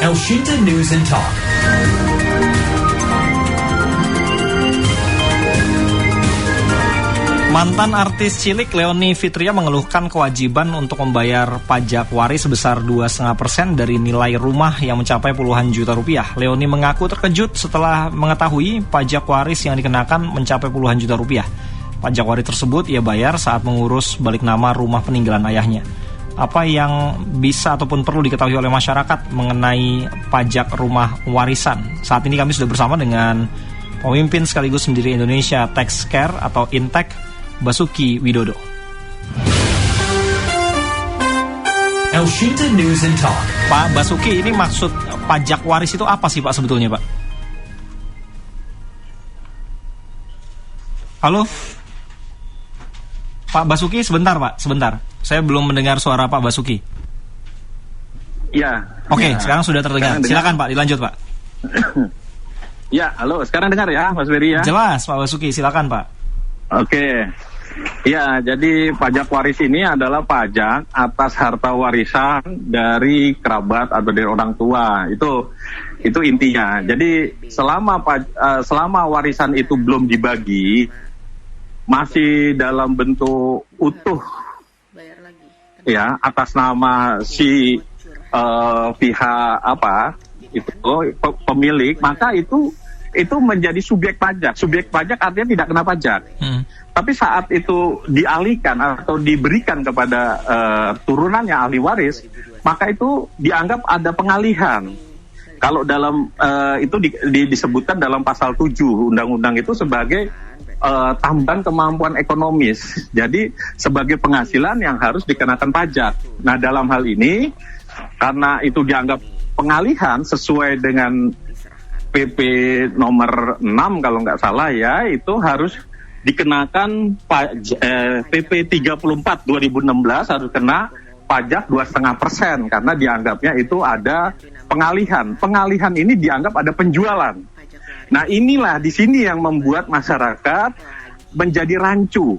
Elshinta News and Talk. Mantan artis cilik Leony Fitria mengeluhkan kewajiban untuk membayar pajak waris sebesar 2,5% dari nilai rumah yang mencapai puluhan juta rupiah. Leony mengaku terkejut setelah mengetahui pajak waris yang dikenakan mencapai puluhan juta rupiah. Pajak waris tersebut ia bayar saat mengurus balik nama rumah peninggalan ayahnya. Apa yang bisa ataupun perlu diketahui oleh masyarakat mengenai pajak rumah warisan? Saat ini kami sudah bersama dengan pemimpin sekaligus pendiri Indonesia Tax Care atau Intek, Basuki Widodo. Elshinta News and Talk. Pak Basuki, ini maksud pajak waris itu apa sih Pak sebetulnya Pak? Halo? Pak Basuki, sebentar Pak, sebentar. Saya belum mendengar suara Pak Basuki. Ya. Oke, ya. Sekarang sudah terdengar. Silakan Pak, dilanjut Pak. Ya, halo. Sekarang dengar ya, Mas Beri ya? Jelas Pak Basuki, silakan Pak. Oke. Ya, jadi pajak waris ini adalah pajak atas harta warisan dari kerabat atau dari orang tua. Itu intinya. Jadi selama warisan itu belum dibagi, masih dalam bentuk utuh ya atas nama si pihak pemilik, maka itu menjadi subjek pajak. Subjek pajak artinya tidak kena pajak. Tapi saat itu dialihkan atau diberikan kepada turunannya ahli waris, maka itu dianggap ada pengalihan. Kalau dalam itu disebutkan dalam pasal 7 undang-undang itu sebagai tambahan kemampuan ekonomis. Jadi sebagai penghasilan yang harus dikenakan pajak. Nah, dalam hal ini karena itu dianggap pengalihan sesuai dengan PP nomor 6 kalau nggak salah ya, itu harus dikenakan PP 34 2016 harus kena pajak 2,5% karena dianggapnya itu ada pengalihan. Pengalihan ini dianggap ada penjualan. Nah, inilah di sini yang membuat masyarakat menjadi rancu.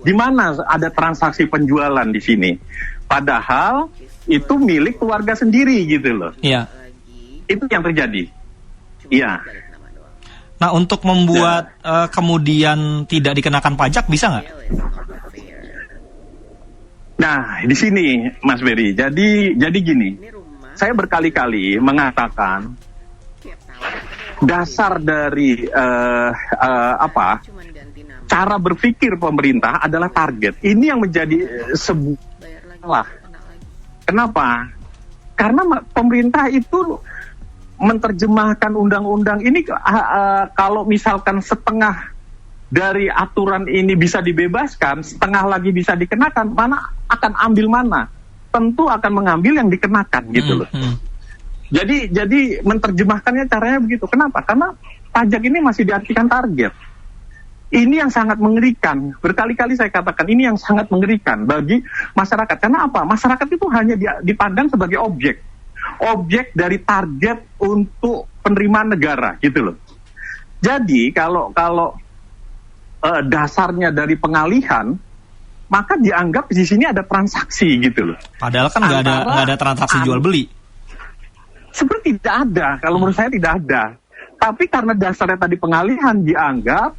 Di mana ada transaksi penjualan di sini? Padahal itu milik keluarga sendiri gitu loh. Iya. Itu yang terjadi. Iya. Nah, untuk membuat kemudian tidak dikenakan pajak bisa nggak? Nah, di sini Mas Beri. Jadi gini. Saya berkali-kali mengatakan dasar dari cara berpikir pemerintah adalah target. Ini yang menjadi sebuah. Kenapa? Karena pemerintah itu menerjemahkan undang-undang ini kalau misalkan setengah dari aturan ini bisa dibebaskan, setengah lagi bisa dikenakan, mana akan ambil mana? Tentu akan mengambil yang dikenakan gitu loh. Jadi menerjemahkannya caranya begitu. Kenapa? Karena pajak ini masih diartikan target. Ini yang sangat mengerikan. Berkali-kali saya katakan ini yang sangat mengerikan bagi masyarakat. Karena apa? Masyarakat itu hanya dipandang sebagai objek dari target untuk penerimaan negara gitu loh. Jadi kalau dasarnya dari pengalihan, maka dianggap di sini ada transaksi gitu loh. Padahal kan nggak ada transaksi jual beli. Seperti tidak ada, kalau menurut saya tidak ada. Tapi karena dasarnya tadi pengalihan, dianggap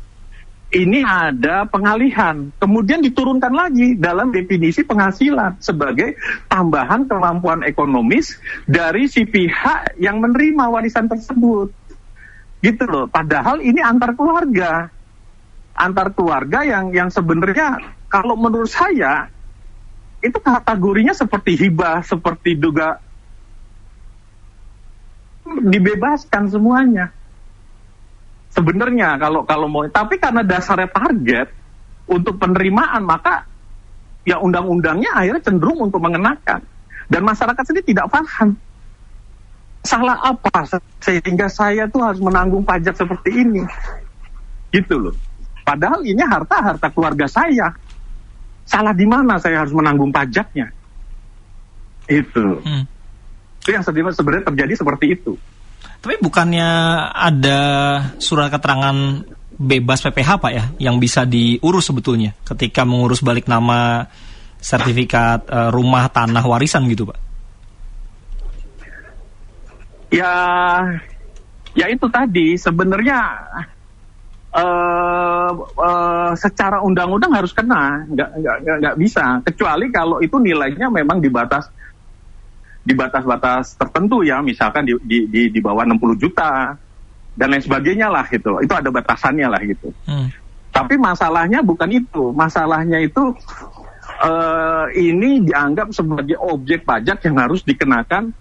ini ada pengalihan. Kemudian diturunkan lagi dalam definisi penghasilan sebagai tambahan kemampuan ekonomis dari si pihak yang menerima warisan tersebut. Gitu loh. Padahal ini antar keluarga. Antar keluarga yang sebenarnya kalau menurut saya itu kategorinya seperti hibah, seperti juga dibebaskan semuanya. Sebenarnya kalau mau, tapi karena dasarnya target untuk penerimaan, maka ya undang-undangnya akhirnya cenderung untuk mengenakan. Dan masyarakat sendiri tidak paham salah apa sehingga saya tuh harus menanggung pajak seperti ini. Gitu loh. Padahal ini harta keluarga saya. Salah di mana saya harus menanggung pajaknya? Itu. Itu yang sebenarnya terjadi seperti itu. Tapi bukannya ada surat keterangan bebas PPh Pak ya, yang bisa diurus sebetulnya ketika mengurus balik nama sertifikat rumah tanah warisan gitu Pak? Ya itu tadi sebenarnya secara undang-undang harus kena, nggak bisa, kecuali kalau itu nilainya memang di batas tertentu ya, misalkan di bawah 60 juta dan lain sebagainya lah gitu. Itu ada batasannya lah gitu. Tapi masalahnya bukan itu, masalahnya itu ini dianggap sebagai objek pajak yang harus dikenakan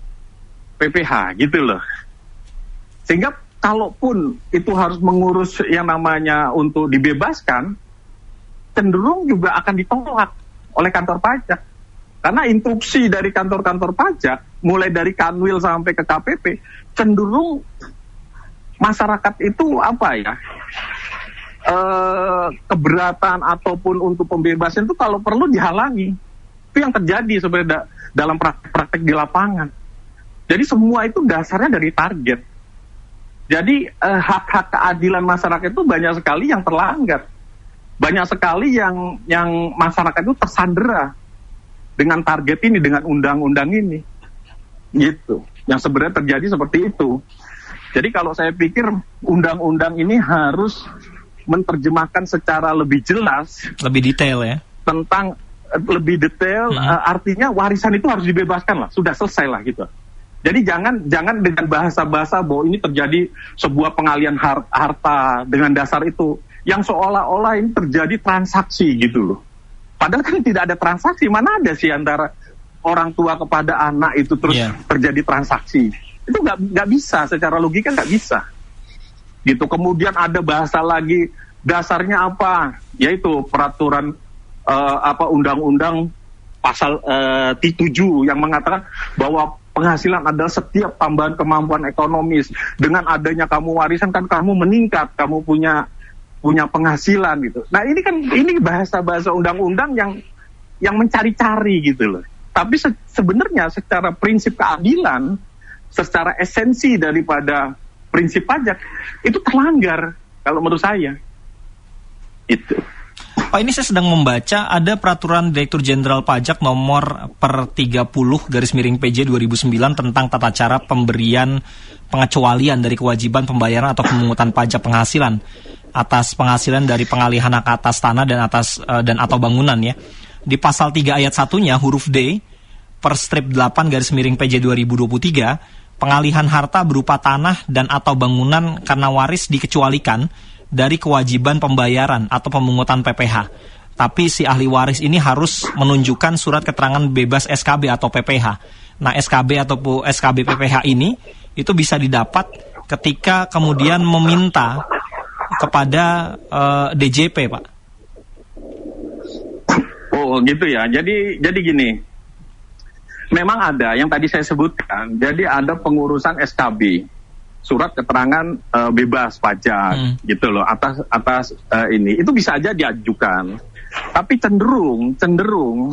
PPh gitu loh. Sehingga kalaupun itu harus mengurus yang namanya untuk dibebaskan, cenderung juga akan ditolak oleh kantor pajak. Karena instruksi dari kantor-kantor pajak, mulai dari Kanwil sampai ke KPP, cenderung masyarakat itu keberatan ataupun untuk pembebasan itu kalau perlu dihalangi. Itu yang terjadi sebenarnya dalam praktek di lapangan. Jadi semua itu dasarnya dari target. Jadi hak-hak keadilan masyarakat itu banyak sekali yang terlanggar. Banyak sekali yang masyarakat itu tersandera dengan target ini, dengan undang-undang ini. Gitu. Yang sebenarnya terjadi seperti itu. Jadi kalau saya pikir undang-undang ini harus menerjemahkan secara lebih jelas, lebih detail ya, tentang lebih detail, artinya warisan itu harus dibebaskan lah, sudah selesai lah gitu. Jadi jangan dengan bahasa-bahasa bahwa ini terjadi sebuah pengalian harta dengan dasar itu, yang seolah-olah ini terjadi transaksi gitu loh. Padahal kan tidak ada transaksi, mana ada sih antara orang tua kepada anak itu terus terjadi transaksi. Itu nggak bisa, secara logika nggak bisa. Gitu. Kemudian ada bahasa lagi, dasarnya apa? Yaitu peraturan undang-undang pasal 7 yang mengatakan bahwa penghasilan adalah setiap tambahan kemampuan ekonomis. Dengan adanya kamu warisan kan kamu meningkat, kamu punya penghasilan gitu. Nah ini kan bahasa-bahasa undang-undang yang mencari-cari gitu loh. Tapi sebenarnya secara prinsip keadilan, secara esensi daripada prinsip pajak itu terlanggar kalau menurut saya. Itu. Pak, ini saya sedang membaca ada peraturan Direktur Jenderal Pajak nomor per 30/PJ 2009 tentang tata cara pemberian pengecualian dari kewajiban pembayaran atau pemungutan pajak penghasilan atas penghasilan dari pengalihan hak atas tanah dan atau bangunan ya. Di pasal 3 ayat 1-nya huruf D per strip 8/PJ 2023, pengalihan harta berupa tanah dan atau bangunan karena waris dikecualikan dari kewajiban pembayaran atau pemungutan PPh. Tapi si ahli waris ini harus menunjukkan surat keterangan bebas SKB atau PPh. Nah, SKB atau SKB PPh ini itu bisa didapat ketika kemudian meminta kepada DJP, Pak. Oh, gitu ya. Jadi gini. Memang ada yang tadi saya sebutkan. Jadi ada pengurusan SKB. Surat keterangan bebas pajak gitu loh atas ini itu bisa aja diajukan, tapi cenderung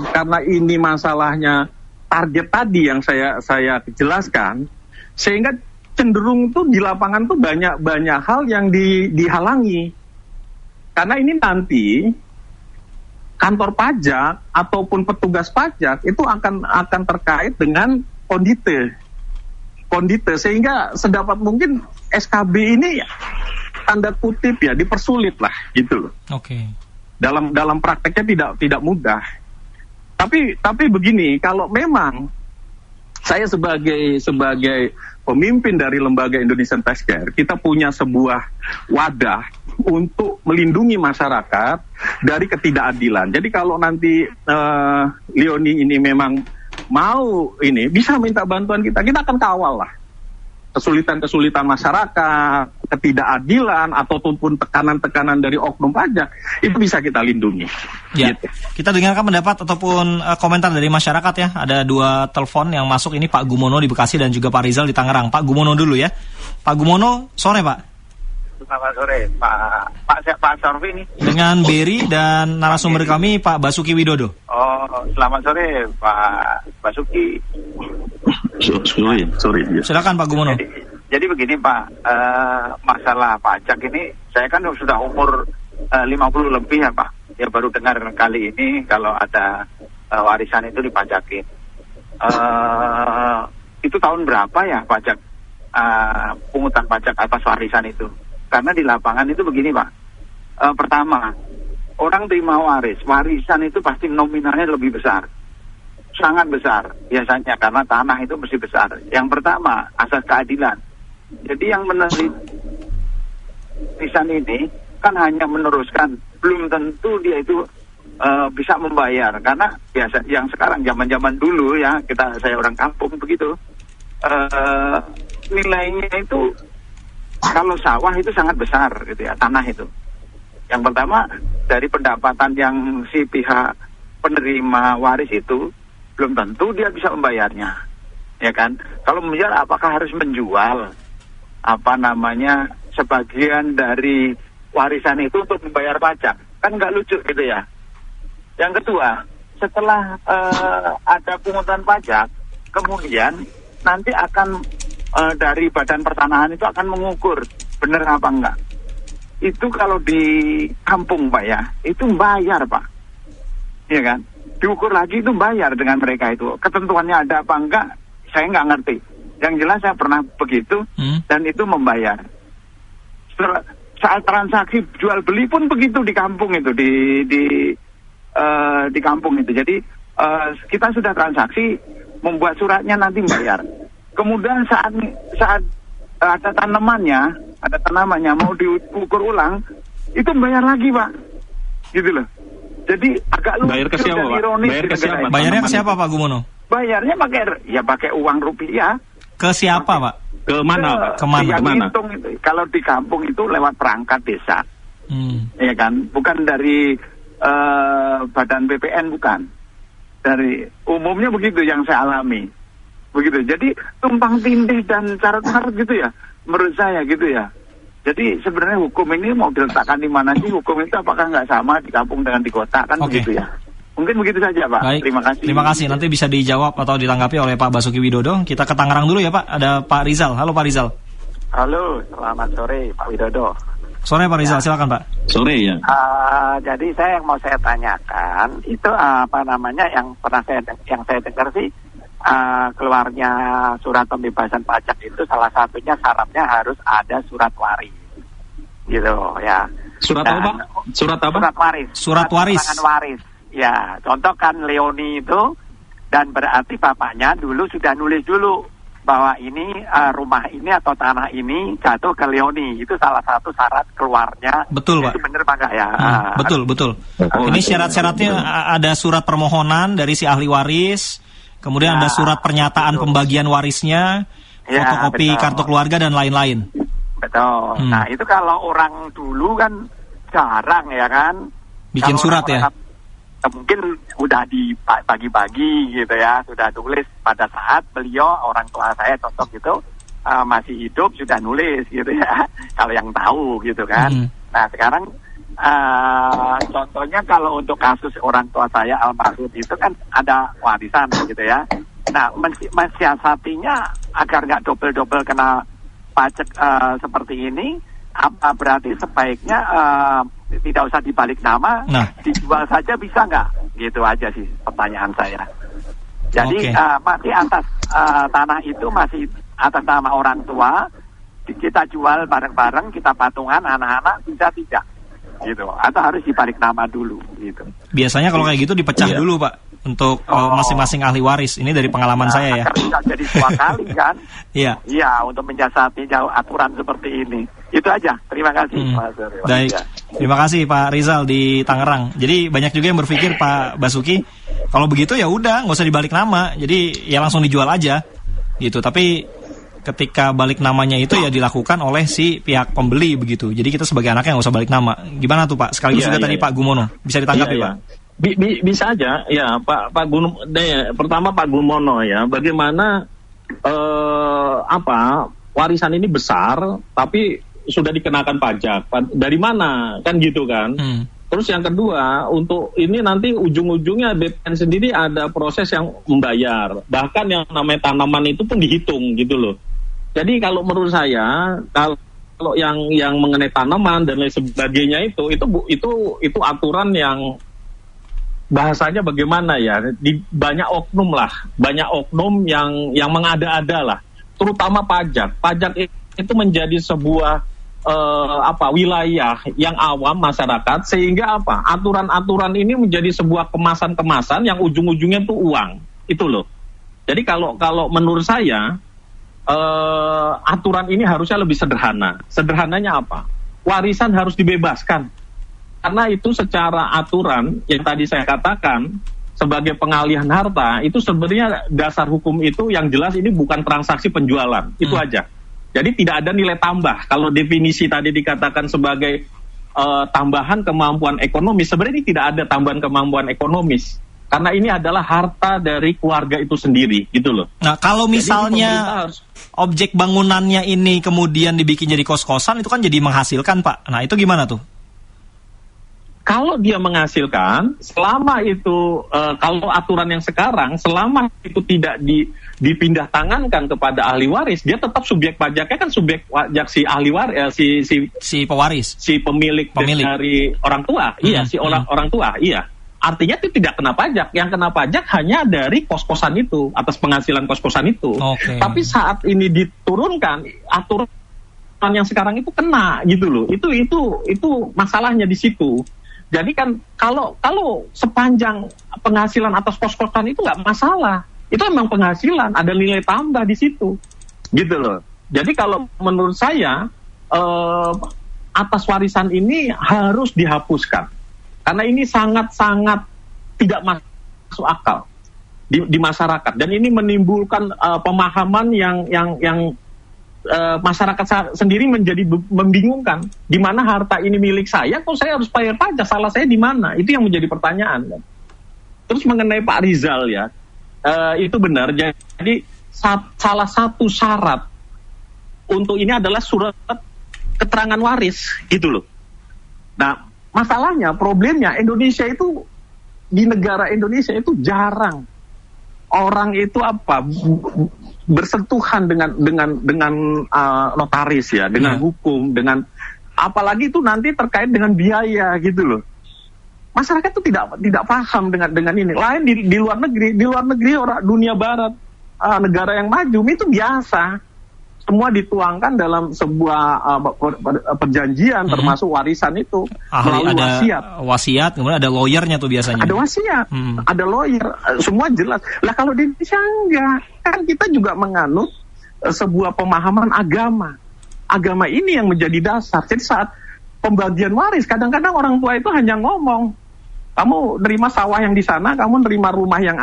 karena ini masalahnya target tadi yang saya jelaskan, sehingga cenderung tuh di lapangan tuh banyak hal yang dihalangi karena ini nanti kantor pajak ataupun petugas pajak itu akan terkait dengan kondite, sehingga sedapat mungkin SKB ini tanda kutip ya dipersulit lah gitu loh. Oke. Dalam prakteknya tidak mudah. Tapi begini, kalau memang saya sebagai pemimpin dari lembaga Indonesian Tax Care, kita punya sebuah wadah untuk melindungi masyarakat dari ketidakadilan. Jadi kalau nanti Leonie ini memang mau ini bisa minta bantuan kita akan kawal lah kesulitan masyarakat, ketidakadilan ataupun tekanan-tekanan dari oknum pajak itu bisa kita lindungi. Ya, gitu. Kita dengarkan pendapat ataupun komentar dari masyarakat ya. Ada 2 telepon yang masuk ini, Pak Gumono di Bekasi dan juga Pak Rizal di Tangerang. Pak Gumono dulu ya. Pak Gumono, sore Pak. Selamat sore Pak Sorfi ini. Dengan Berry dan narasumber kami Pak Basuki Widodo. Oh, selamat sore Pak Basuki. Sorry. Silakan Pak Gumono. Jadi begini Pak, masalah pajak ini saya kan sudah umur 50 lebih ya Pak. Ya baru dengar kali ini kalau ada warisan itu dipajakin. Itu tahun berapa ya pajak pungutan pajak atas warisan itu. Karena di lapangan itu begini Pak, pertama orang terima warisan itu pasti nominalnya lebih besar, sangat besar biasanya karena tanah itu mesti besar. Yang pertama asas keadilan. Jadi yang menerima warisan ini kan hanya meneruskan, belum tentu dia itu bisa membayar, karena biasa yang sekarang zaman dulu ya saya orang kampung begitu, nilainya itu kalau sawah itu sangat besar gitu ya, tanah itu. Yang pertama dari pendapatan yang si pihak penerima waris itu belum tentu dia bisa membayarnya, ya kan? Kalau membayar apakah harus menjual sebagian dari warisan itu untuk membayar pajak? Kan nggak lucu gitu ya. Yang kedua, setelah ada pungutan pajak, kemudian nanti akan dari Badan Pertanahan itu akan mengukur benar apa enggak. Itu kalau di kampung Pak ya, itu bayar Pak, ya kan? Diukur lagi itu bayar dengan mereka itu. Ketentuannya ada apa enggak, saya nggak ngerti. Yang jelas saya pernah begitu dan itu membayar. Saat transaksi jual beli pun begitu di kampung itu, di kampung itu. Jadi kita sudah transaksi, membuat suratnya nanti bayar. Kemudian saat ada tanamannya mau diukur ulang, itu bayar lagi Pak, gitu loh. Jadi agak lucu. Bayar ke siapa Pak? Bayar ke siapa? Bayarnya ke siapa Pak Gumono? Bayarnya pakai uang rupiah. Ke siapa Pak? Ke mana Pak? Yang hitung itu. Kalau di kampung itu lewat perangkat desa, ya kan? Bukan dari badan BPN, bukan. Dari umumnya begitu yang saya alami. Begitu. Jadi tumpang tindih dan carut-carut gitu ya, menurut saya gitu ya. Jadi sebenarnya hukum ini mau diletakkan di mana sih? Hukum itu apakah nggak sama di kampung dengan di kota, kan begitu ya? Mungkin begitu saja Pak. Baik. Terima kasih. Terima kasih. Nanti bisa dijawab atau ditanggapi oleh Pak Basuki Widodo. Kita ke Tangerang dulu ya Pak. Ada Pak Rizal. Halo Pak Rizal. Halo, selamat sore Pak Widodo. Sore Pak Rizal, silakan Pak. Sore ya. Jadi yang mau saya tanyakan itu yang saya dengar sih. Keluarnya surat pembebasan pajak itu salah satunya syaratnya harus ada surat waris, gitu ya. Surat apa? Surat apa? Surat waris. Surat waris. Waris. Ya, contoh kan Leoni itu, dan berarti bapaknya dulu sudah nulis dulu bahwa ini rumah ini atau tanah ini jatuh ke Leoni. Itu salah satu syarat keluarnya. Betul Pak. Itu benar Pak ya? Betul. Ini syarat-syaratnya ada surat permohonan dari si ahli waris. Kemudian ada surat pernyataan pembagian warisnya, fotokopi kartu keluarga dan lain-lain. Betul. Nah itu kalau orang dulu kan jarang ya kan. Bikin surat ya. Mungkin udah dibagi-bagi gitu ya, sudah tulis pada saat beliau orang tua saya contoh gitu masih hidup sudah nulis gitu ya. Kalau yang tahu gitu kan. Nah sekarang contohnya kalau untuk kasus orang tua saya almarhum itu kan ada warisan gitu ya. Nah mensiasatinya agar nggak double kena pajak seperti ini, apa berarti sebaiknya tidak usah dibalik nama, dijual saja bisa nggak? Gitu aja sih pertanyaan saya. Jadi masih atas tanah itu masih atas nama orang tua, kita jual bareng-bareng, kita patungan anak-anak, bisa tidak? Gitu, atau harus dibalik nama dulu gitu. Biasanya kalau kayak gitu dipecah dulu Pak untuk masing-masing ahli waris. Ini dari pengalaman saya ya. Bisa jadi 2 kali kan? Iya. Iya, untuk mensiasati aturan seperti ini. Itu aja. Terima kasih Mas. Baik. Terima kasih Pak Rizal di Tangerang. Jadi banyak juga yang berpikir Pak Basuki, kalau begitu ya udah nggak usah dibalik nama. Jadi ya langsung dijual aja gitu. Tapi ketika balik namanya itu ya dilakukan oleh si pihak pembeli begitu. Jadi kita sebagai anaknya nggak usah balik nama. Gimana tuh Pak? Sekaligus juga tadi Pak Gumono. Bisa ditanggapi Pak? Bisa aja ya Pak Gumono. Pertama Pak Gumono ya. Bagaimana warisan ini besar tapi sudah dikenakan pajak. Dari mana? Kan gitu kan. Terus yang kedua, untuk ini nanti ujung-ujungnya BPN sendiri ada proses yang membayar. Bahkan yang namanya tanaman itu pun dihitung gitu loh. Jadi kalau menurut saya, kalau yang mengenai tanaman dan lain sebagainya itu aturan yang bahasanya bagaimana ya? Di banyak oknum yang mengada-ada lah. terutama pajak. Pajak itu menjadi sebuah wilayah yang awam masyarakat, sehingga aturan-aturan ini menjadi sebuah kemasan-kemasan yang ujung-ujungnya tuh uang. Itu loh. Jadi kalau menurut saya aturan ini harusnya lebih sederhana. Sederhananya apa? Warisan harus dibebaskan. Karena itu secara aturan yang tadi saya katakan sebagai pengalihan harta, itu sebenarnya dasar hukum itu yang jelas ini bukan transaksi penjualan. Itu aja. Jadi tidak ada nilai tambah. Kalau definisi tadi dikatakan sebagai tambahan kemampuan ekonomis, sebenarnya ini tidak ada tambahan kemampuan ekonomis. Karena ini adalah harta dari keluarga itu sendiri, gitu loh. Nah, kalau misalnya objek bangunannya ini kemudian dibikin jadi kos-kosan, itu kan jadi menghasilkan, Pak. Nah, itu gimana tuh? Kalau dia menghasilkan, selama itu, kalau aturan yang sekarang, selama itu tidak dipindah tangankan kepada ahli waris, dia tetap subjek pajaknya kan subjek pajak si ahli waris, si pewaris, si pemilik dari orang tua, orang tua, iya. Artinya itu tidak kena pajak. Yang kena pajak hanya dari kos-kosan itu, atas penghasilan kos-kosan itu. Okay. Tapi saat ini diturunkan, aturan yang sekarang itu kena gitu loh. Itu masalahnya di situ. Jadi kan kalau sepanjang penghasilan atas kos-kosan itu nggak masalah. Itu memang penghasilan, ada nilai tambah di situ. Gitu loh. Jadi kalau menurut saya atas warisan ini harus dihapuskan. Karena ini sangat-sangat tidak masuk akal di masyarakat, dan ini menimbulkan pemahaman yang masyarakat sendiri menjadi membingungkan. Di mana harta ini milik saya, kok saya harus bayar pajak? Salah saya di mana? Itu yang menjadi pertanyaan. Terus mengenai Pak Rizal ya, itu benar. Jadi salah satu syarat untuk ini adalah surat keterangan waris, gitu loh. Nah, masalahnya, problemnya Indonesia itu, di negara Indonesia itu jarang orang itu bersentuhan dengan notaris ya, dengan hukum, dengan apalagi itu nanti terkait dengan biaya gitu loh. Masyarakat itu tidak paham dengan ini. Lain di luar negeri orang dunia barat, negara yang maju itu biasa. Semua dituangkan dalam sebuah perjanjian, termasuk warisan itu melalui wasiat, kemudian ada lawyernya tuh biasanya. Ada wasiat, ada lawyer, semua jelas. Lah kalau di Indonesia enggak, kan kita juga menganut sebuah pemahaman agama. Agama ini yang menjadi dasar. Jadi saat pembagian waris, kadang-kadang orang tua itu hanya ngomong, kamu nerima sawah yang di sana, kamu nerima rumah yang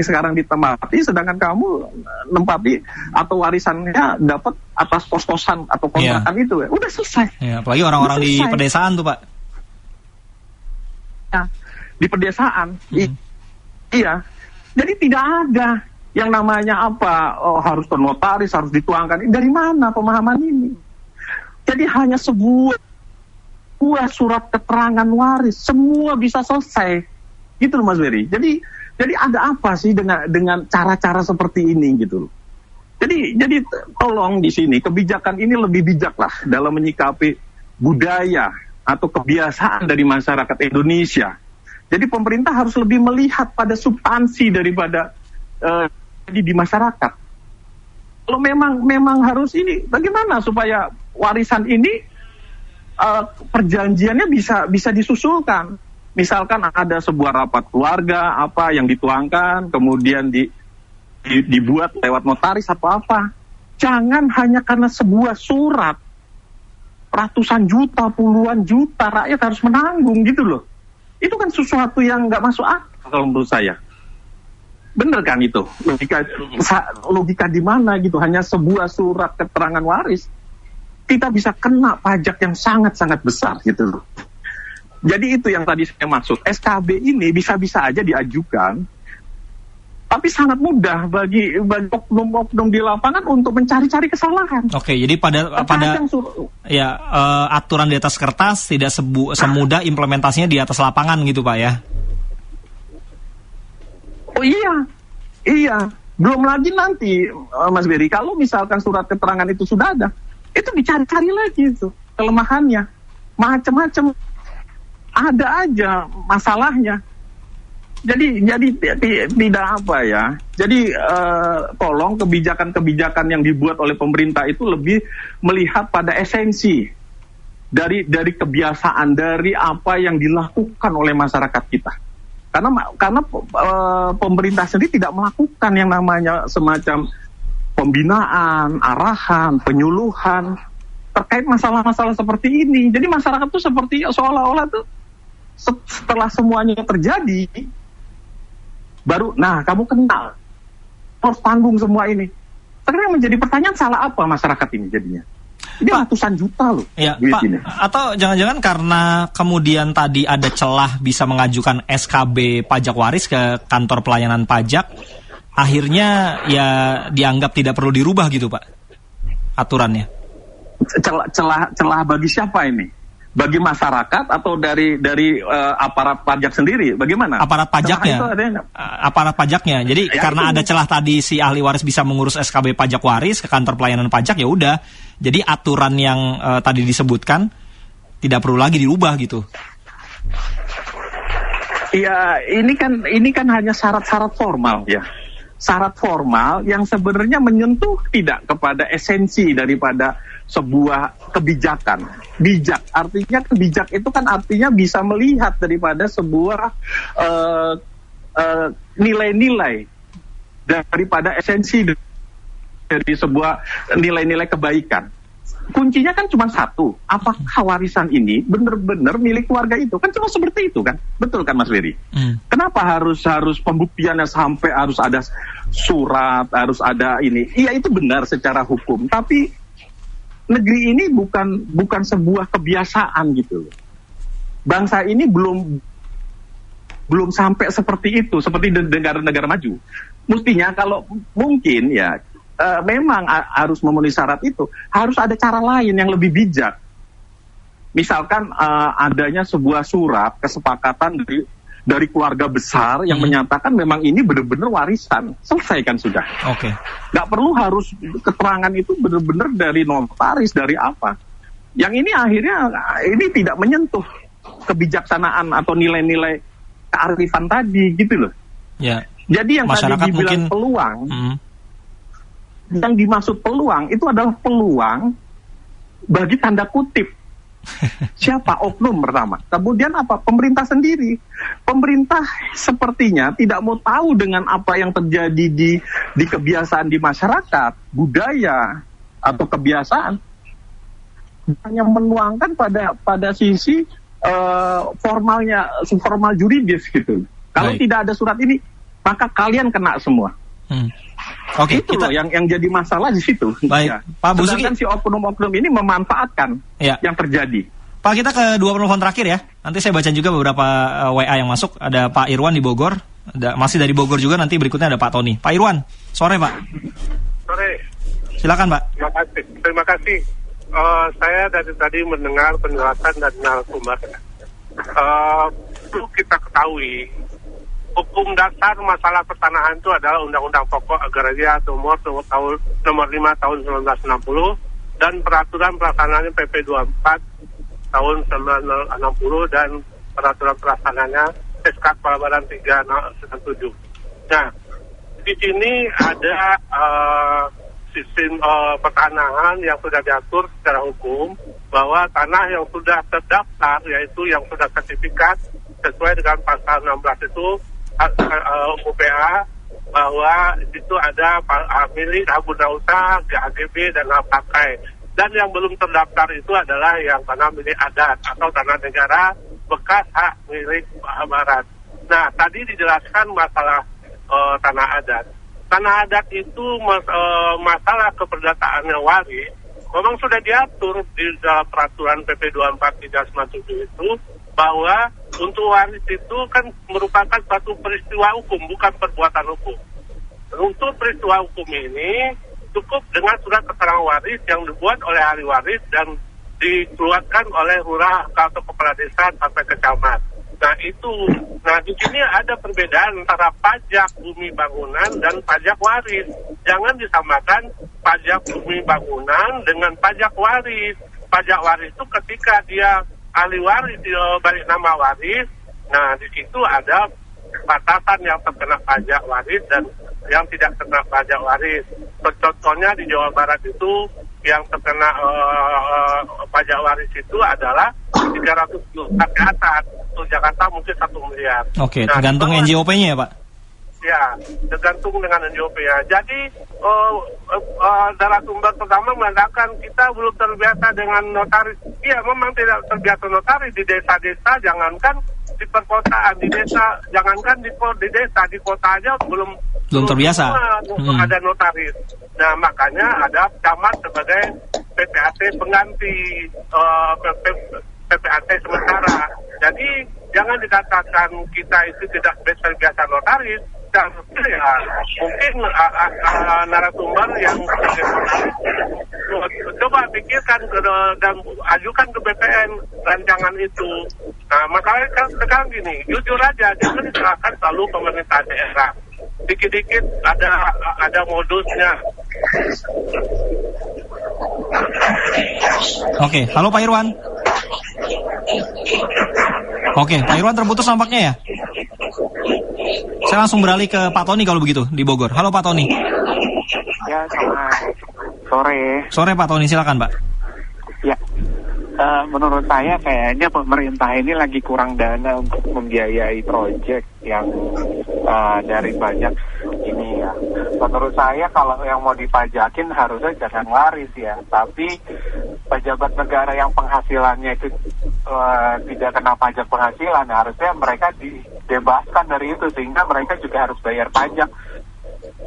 sekarang ditempati, sedangkan kamu nempati atau warisannya dapat atas kos-kosan atau kontrakan itu. Udah selesai. Ya, apalagi orang-orang di pedesaan tuh, Pak. Ya, di pedesaan. Iya. Jadi tidak ada yang namanya harus ke notaris, harus dituangkan. Dari mana pemahaman ini? Jadi hanya sebuah surat keterangan waris, semua bisa selesai, gitu loh Mas Beri. Jadi ada apa sih dengan cara-cara seperti ini gitu loh. Jadi tolong di sini kebijakan ini lebih bijak lah dalam menyikapi budaya atau kebiasaan dari masyarakat Indonesia. Jadi pemerintah harus lebih melihat pada substansi daripada di masyarakat. Kalau memang harus ini, bagaimana supaya warisan ini perjanjiannya bisa disusulkan. Misalkan ada sebuah rapat keluarga yang dituangkan, kemudian dibuat lewat notaris apa. Jangan hanya karena sebuah surat ratusan juta, puluhan juta rakyat harus menanggung gitu loh. Itu kan sesuatu yang nggak masuk akal kalau menurut saya. Bener kan itu? Logika di mana gitu? Hanya sebuah surat keterangan waris, kita bisa kena pajak yang sangat-sangat besar gitu loh. Jadi itu yang tadi saya maksud. SKB ini bisa-bisa aja diajukan, tapi sangat mudah bagi oknum-oknum di lapangan untuk mencari-cari kesalahan. Oke, jadi pada aturan di atas kertas tidak semudah implementasinya di atas lapangan gitu Pak ya? Oh iya. Belum lagi nanti Mas Beri, kalau misalkan surat keterangan itu sudah ada, itu dicari-cari lagi itu kelemahannya, macam-macam, ada aja masalahnya. Jadi tidak apa ya. Jadi tolong kebijakan-kebijakan yang dibuat oleh pemerintah itu lebih melihat pada esensi dari kebiasaan, dari apa yang dilakukan oleh masyarakat kita. Karena pemerintah sendiri tidak melakukan yang namanya semacam pembinaan, arahan, penyuluhan terkait masalah-masalah seperti ini. Jadi masyarakat tuh seperti seolah-olah tuh setelah semuanya terjadi baru, nah kamu kenal, harus tanggung semua ini. Sekarang menjadi pertanyaan, salah apa masyarakat ini jadinya? Ini ratusan juta loh. Ya, Pak, ini. Atau jangan-jangan karena kemudian tadi ada celah bisa mengajukan SKB pajak waris ke kantor pelayanan pajak, akhirnya ya dianggap tidak perlu dirubah gitu Pak, aturannya. Celah bagi siapa ini? Bagi masyarakat atau dari aparat pajak sendiri? Bagaimana? Aparat pajaknya. Aparat pajaknya. Jadi ya, karena ada celah tadi si ahli waris bisa mengurus SKB pajak waris ke kantor pelayanan pajak, ya udah. Jadi aturan yang tadi disebutkan tidak perlu lagi dirubah gitu. Iya, ini kan hanya syarat-syarat formal ya. Syarat formal yang sebenarnya menyentuh tidak kepada esensi daripada sebuah kebijakan. Bijak, artinya bijak itu kan artinya bisa melihat daripada sebuah nilai-nilai daripada esensi dari sebuah nilai-nilai kebaikan. Kuncinya kan cuma satu, apakah warisan ini benar-benar milik keluarga itu? Kan cuma seperti itu kan, betul kan Mas Ferry? Kenapa harus pembuktiannya sampai harus ada surat, harus ada ini? Iya itu benar secara hukum, tapi negeri ini bukan sebuah kebiasaan gitu. Bangsa ini belum sampai seperti itu, seperti negara-negara maju. Mestinya kalau mungkin ya memang harus memenuhi syarat itu, harus ada cara lain yang lebih bijak. Misalkan adanya sebuah surat kesepakatan dari keluarga besar yang menyatakan memang ini benar-benar warisan, selesaikan sudah. Oke. Nggak perlu harus keterangan itu benar-benar dari notaris, dari apa. Yang ini akhirnya ini tidak menyentuh kebijaksanaan atau nilai-nilai kearifan tadi gitu loh. Ya. Jadi yang masyarakat tadi dibilang mungkin peluang, yang dimaksud peluang itu adalah peluang bagi tanda kutip. Siapa? Oknum pertama. Kemudian apa? Pemerintah sendiri. Pemerintah sepertinya tidak mau tahu dengan apa yang terjadi di kebiasaan di masyarakat, budaya atau kebiasaan. Hanya menuangkan pada sisi formal juridis gitu. Kalau tidak ada surat ini, maka kalian kena semua. Oke, itu loh yang jadi masalah di situ. Baik, ya. Pak Busuki. Sedangkan si oknum-oknum ini memanfaatkan yang terjadi. Pak, kita ke 2 penelpon terakhir ya. Nanti saya baca juga beberapa WA yang masuk. Ada Pak Irwan di Bogor. Masih dari Bogor juga, nanti berikutnya ada Pak Tony. Pak Irwan, sore Pak. Sore. Silakan Pak. Terima kasih. Saya dari tadi mendengar penjelasan dari narasumber. Perlu kita ketahui, hukum dasar masalah pertanahan itu adalah Undang-Undang Pokok Agraria Nomor 5 tahun 1960 dan peraturan pelaksanaannya PP 24 tahun 1960 dan peraturan pelaksanaannya SK Kepala Badan 397. Nah, di sini ada sistem pertanahan yang sudah diatur secara hukum bahwa tanah yang sudah terdaftar, yaitu yang sudah sertifikat sesuai dengan pasal 16 itu UPA, bahwa itu ada milik guna usaha, GAGB dan hak pakai. Dan yang belum terdaftar itu adalah yang tanah milik adat atau tanah negara bekas hak milik barat. Nah, tadi dijelaskan masalah tanah adat. Tanah adat itu masalah keperdataannya waris memang sudah diatur di dalam peraturan PP 24 397 itu, bahwa untuk waris itu kan merupakan suatu peristiwa hukum, bukan perbuatan hukum. Untuk peristiwa hukum ini cukup dengan surat keterangan waris yang dibuat oleh ahli waris dan dikeluarkan oleh lurah atau kepala desa sampai ke camat. Nah itu, di sini ada perbedaan antara pajak bumi bangunan dan pajak waris. Jangan disamakan pajak bumi bangunan dengan pajak waris. Pajak waris itu ketika dia ahli waris balik nama waris, nah di situ ada batasan yang terkena pajak waris dan yang tidak kena pajak waris. Contohnya di Jawa Barat itu yang terkena pajak waris itu adalah 300 juta ke atas. Untuk Jakarta mungkin 1 miliar. Oke, tergantung NJOP-nya ya Pak? Ya, tergantung dengan NJOP-nya. Jadi narasumber pertama mengatakan kita belum terbiasa dengan notaris. Iya, memang tidak terbiasa notaris di desa-desa, jangankan di perkotaan, di desa, jangankan di desa, di kota aja belum terbiasa. Ada notaris. Nah, makanya ada camat sebagai PPAT pengganti, PPAT sementara. Jadi jangan dikatakan kita itu tidak biasa notaris. Dan ya mungkin narasumber yang coba pikirkan dan ajukan ke BPN rancangan itu. Nah, masalahnya kan sekarang gini, jujur aja, jangan diserahkan selalu pemerintah daerah. Dikit-dikit ada modusnya. Oke, halo Pak Irwan. Oke, Pak Irwan terputus nampaknya ya. Saya langsung beralih ke Pak Tony kalau begitu di Bogor. Halo Pak Tony. Ya, selamat sore. Sore Pak Tony, silakan Pak. Ya, menurut saya kayaknya pemerintah ini lagi kurang dana untuk membiayai proyek yang dari banyak ini ya. Menurut saya kalau yang mau dipajakin harusnya jangan waris ya. Tapi pejabat negara yang penghasilannya itu tidak kena pajak penghasilan, harusnya mereka dibebaskan dari itu sehingga mereka juga harus bayar pajak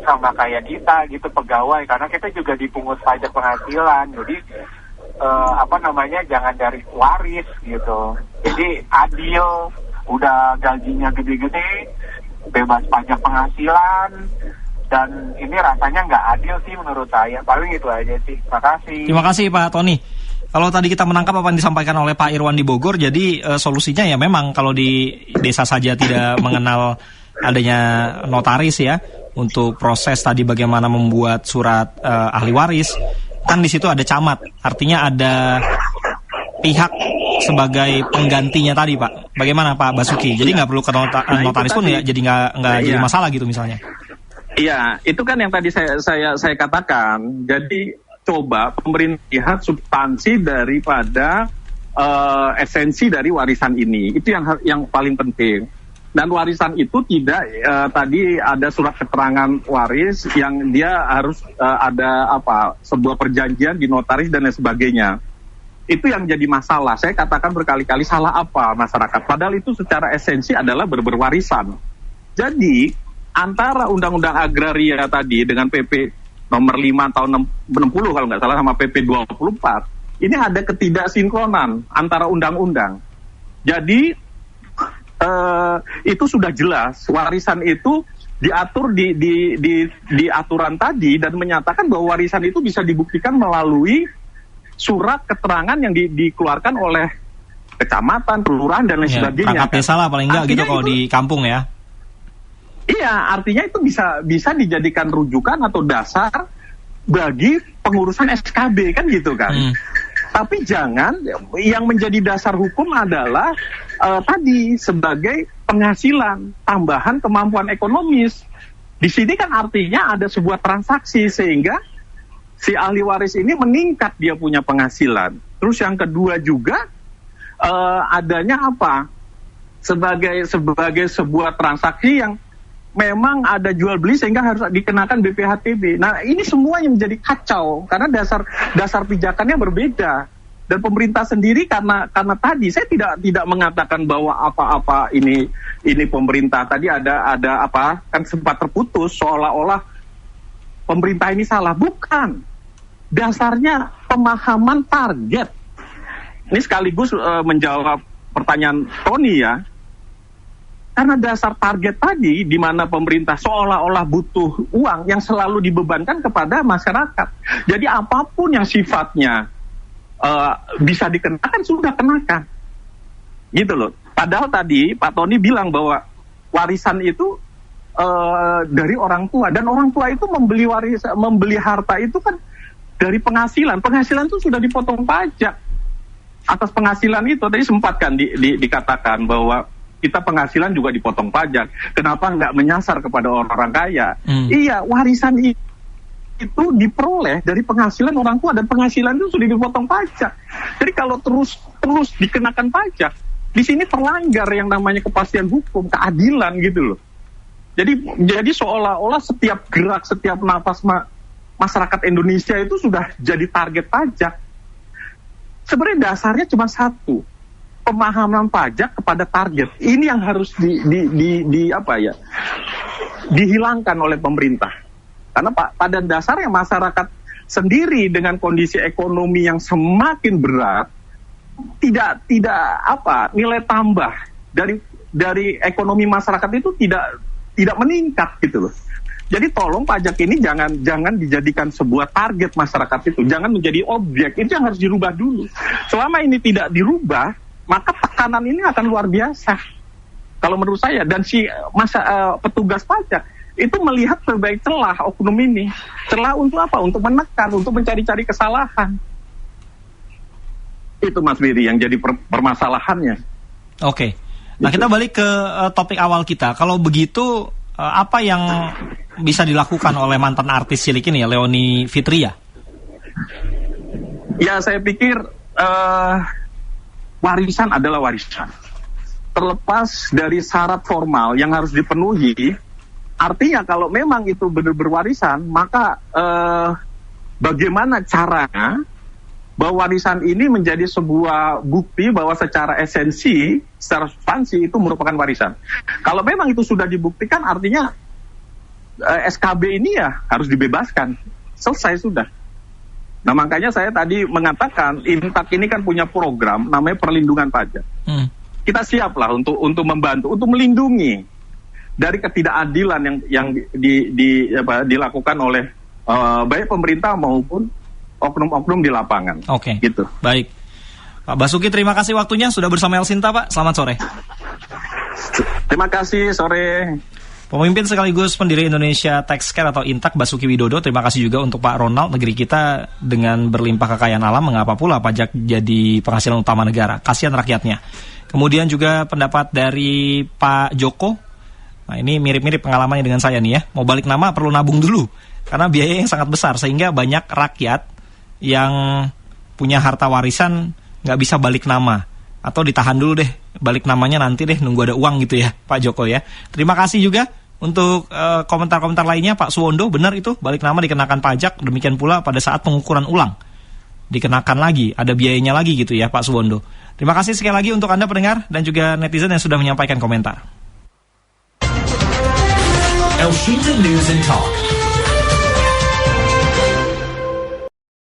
sama kayak kita gitu, pegawai, karena kita juga dipungut pajak penghasilan. Jadi jangan dari waris gitu. Jadi adil, udah gajinya gede-gede, bebas pajak penghasilan, dan ini rasanya nggak adil sih menurut saya. Paling itu aja sih. Terima kasih Pak Tony. Kalau tadi kita menangkap apa yang disampaikan oleh Pak Irwan di Bogor, jadi solusinya ya memang kalau di desa saja tidak mengenal adanya notaris ya untuk proses tadi bagaimana membuat surat ahli waris, kan di situ ada camat, artinya ada pihak sebagai penggantinya tadi Pak. Bagaimana Pak Basuki? Jadi nggak perlu ke notaris pun ya, jadi nggak jadi masalah gitu misalnya. Iya, itu kan yang tadi saya katakan. Jadi coba pemerintah lihat substansi daripada esensi dari warisan ini. Itu yang paling penting. Dan warisan itu tidak tadi ada surat keterangan waris yang dia harus ada sebuah perjanjian di notaris dan lain sebagainya. Itu yang jadi masalah. Saya katakan berkali-kali salah apa masyarakat. Padahal itu secara esensi adalah berwarisan. Jadi antara Undang-Undang Agraria tadi dengan PP nomor 5 tahun 60 kalau nggak salah sama PP 24, ini ada ketidaksinkronan antara undang-undang. Jadi itu sudah jelas warisan itu diatur di aturan tadi dan menyatakan bahwa warisan itu bisa dibuktikan melalui surat keterangan yang dikeluarkan oleh kecamatan, kelurahan dan lain sebagainya. Perangkat desa lah paling nggak gitu kalau di kampung ya. Iya, artinya itu bisa dijadikan rujukan atau dasar bagi pengurusan SKB kan gitu kan. Tapi jangan yang menjadi dasar hukum adalah tadi sebagai penghasilan tambahan kemampuan ekonomis. Di sini kan artinya ada sebuah transaksi sehingga si ahli waris ini meningkat dia punya penghasilan. Terus yang kedua juga adanya apa? Sebagai sebuah transaksi yang memang ada jual beli sehingga harus dikenakan BPHTB. Nah, ini semua yang menjadi kacau karena dasar pijakannya berbeda. Dan pemerintah sendiri karena tadi saya tidak mengatakan bahwa apa-apa ini pemerintah tadi ada apa kan sempat terputus seolah-olah pemerintah ini salah. Bukan. Dasarnya pemahaman target. Ini sekaligus menjawab pertanyaan Tony ya. Karena dasar target tadi, di mana pemerintah seolah-olah butuh uang yang selalu dibebankan kepada masyarakat. Jadi apapun yang sifatnya bisa dikenakan, sudah kenakan. Gitu loh. Padahal tadi Pak Tony bilang bahwa warisan itu dari orang tua. Dan orang tua itu membeli harta itu kan dari penghasilan. Penghasilan itu sudah dipotong pajak. Atas penghasilan itu, tadi sempat kan dikatakan bahwa kita penghasilan juga dipotong pajak. Kenapa nggak menyasar kepada orang kaya? Iya, warisan itu diperoleh dari penghasilan orang tua, dan penghasilan itu sudah dipotong pajak. Jadi kalau terus dikenakan pajak, di sini terlanggar yang namanya kepastian hukum, keadilan gitu loh. Jadi seolah-olah setiap gerak, setiap nafas masyarakat Indonesia itu sudah jadi target pajak. Sebenarnya dasarnya cuma satu, pemahaman pajak kepada target. Ini yang harus dihilangkan oleh pemerintah. Karena pada dasarnya masyarakat sendiri dengan kondisi ekonomi yang semakin berat, tidak nilai tambah dari ekonomi masyarakat itu tidak meningkat gitu loh. Jadi tolong pajak ini jangan dijadikan sebuah target masyarakat itu, jangan menjadi objek. Itu yang harus dirubah dulu. Selama ini tidak dirubah, maka tekanan ini akan luar biasa. Kalau menurut saya, dan petugas pajak itu melihat sebagai celah oknum ini. Celah untuk apa? Untuk menekan, untuk mencari-cari kesalahan. Itu Mas Biri yang jadi permasalahannya. Oke. Nah, kita balik ke topik awal kita. Kalau begitu, apa yang bisa dilakukan oleh mantan artis cilik ini ya, Leony Fitria? Ya, saya pikir warisan adalah warisan. Terlepas dari syarat formal yang harus dipenuhi, artinya kalau memang itu benar-benar warisan, maka bagaimana caranya bahwa warisan ini menjadi sebuah bukti bahwa secara esensi, secara substansi itu merupakan warisan. Kalau memang itu sudah dibuktikan, artinya SKB ini ya harus dibebaskan. Selesai sudah. Nah, makanya saya tadi mengatakan Intak ini kan punya program namanya perlindungan pajak. Kita siaplah untuk membantu, untuk melindungi dari ketidakadilan yang dilakukan oleh baik pemerintah maupun oknum-oknum di lapangan. Oke. Gitu. Baik. Pak Basuki, terima kasih waktunya sudah bersama Elsinta, Pak. Selamat sore. Terima kasih, sore. Pemimpin sekaligus pendiri Indonesia Tax Care atau Intak, Basuki Widodo. Terima kasih juga untuk Pak Ronald. Negeri kita dengan berlimpah kekayaan alam, mengapa pula pajak jadi penghasilan utama negara? Kasihan rakyatnya. Kemudian juga pendapat dari Pak Joko. Nah, ini mirip-mirip pengalamannya dengan saya nih ya. Mau balik nama perlu nabung dulu, karena biaya yang sangat besar, sehingga banyak rakyat yang punya harta warisan nggak bisa balik nama, atau ditahan dulu deh, balik namanya nanti deh, nunggu ada uang gitu ya, Pak Joko ya. Terima kasih juga untuk komentar-komentar lainnya, Pak Suwondo. Benar itu, balik nama dikenakan pajak, demikian pula pada saat pengukuran ulang dikenakan lagi, ada biayanya lagi gitu ya, Pak Suwondo. Terima kasih sekali lagi untuk Anda pendengar dan juga netizen yang sudah menyampaikan komentar. Elshinta News and Talk.